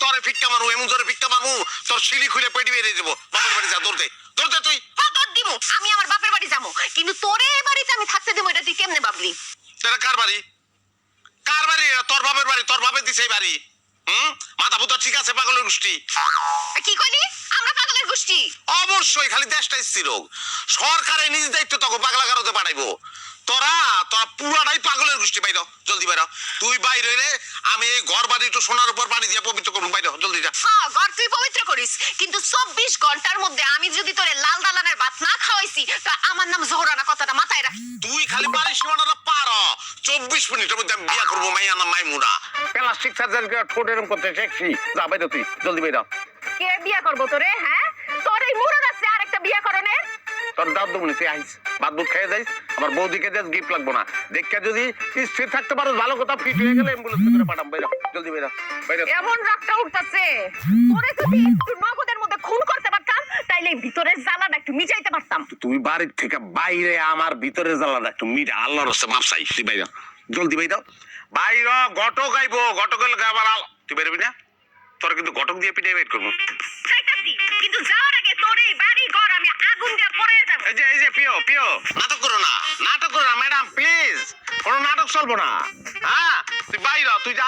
তোরে ফিক্কা মারু, এমন জোরে ফিক্কা মারু তোর শিলি খুলে পেটি বেরিয়ে যাবো। বাপের বাড়ি যা, দৌড়তে দৌড়তে তুই। হ্যাঁ তোর দিমু, আমি আমার বাপের বাড়ি যাবো, কিন্তু তোরে এই বাড়িতে আমি থাকতে দেবো এটা তুই কেমনে ভাবলি? এটা কার বাড়ি? কার বাড়ি? তোর বাপের বাড়ি, তোর বাপের দিছে এই বাড়ি। মাথা পুতো ঠিক আছে পাগলের গোষ্ঠী। কি কইলি? আমরা পাগলের গোষ্ঠী? অবশ্যই, খালি দেশটা স্থির হোক, সরকারের নিজ দায়িত্ব তোকে পাগলা কারোতে পাঠাইবো। তোরা তোরা পুরাটাই পাগলের গোষ্ঠী। বাইর জলদি বাইর, তুই বাইর হইলে আমি এই ঘর বাড়ি একটু সোনার উপর পানি দিয়ে পবিত্র করবো। বাইর জলদি যা। হ্যাঁ ঘর তুই পবিত্র করিস, কিন্তু 24 ঘন্টার মধ্যে আমি যদি তোরে লাল দালানের ভাত না খাওয়াইছি তা আমার নাম জোহরানা, কথাটা মাথায় রাখ। তুই খালি বাড়ির সীমানাটা পার 24 মিনিটের মধ্যে আমি বিয়া করবো। মাইয়া নাম মাইমুনা, প্লাস্টিক সার্জারি করে ঠোঁট এরকম করতে শেখছি। যা বাইর তুই জলদি বাইর। কে বিয়া করবো তোরে? হ্যাঁ তোর এই মুরদ আছে আরেকটা বিয়া করনের? তোর দাদু মনে তুই আইস ভাত বুত খেয়ে যাইস, আমার বৌদিকে যাস গিফট লাগবো না। দেখে যদি স্থির থাকতে পারো ভালো কথা, ফিট হয়ে গেলে অ্যাম্বুলেন্স করে পাঠাম। বাইর জলদি বাইর বাইর। এমন রাগটা উঠতেছে, তোরে যদি একটু নগদের মধ্যে খুন করতে পারতাম তাইলে ভিতরের জ্বালাটা একটু মিটাইতে পারতাম। তুই বাড়ির থেকে বাইরে আমার ভিতরে জ্বালাটা একটু মিটা। আল্লাহর রাস্তে মাপ চাই, তুই বাইর জলদি বাইর বাইর। ঘটক আইব, ঘটক এলে আবার তুই বেরবি না। তোর কিন্তু ঘটক দিয়ে পিটাই বের করবো। চাইতাছি, কিন্তু যাওয়ার আগে তোর এই বাড়ি ঘর আমি আগুন দিয়ে পড়াইয়া যাব। এই যে পিও পিও, নাটক করো না, নাটক করো না ম্যাডাম প্লিজ, কোনো নাটক চলবো না। হ্যাঁ তুই বাইর, তুই যা।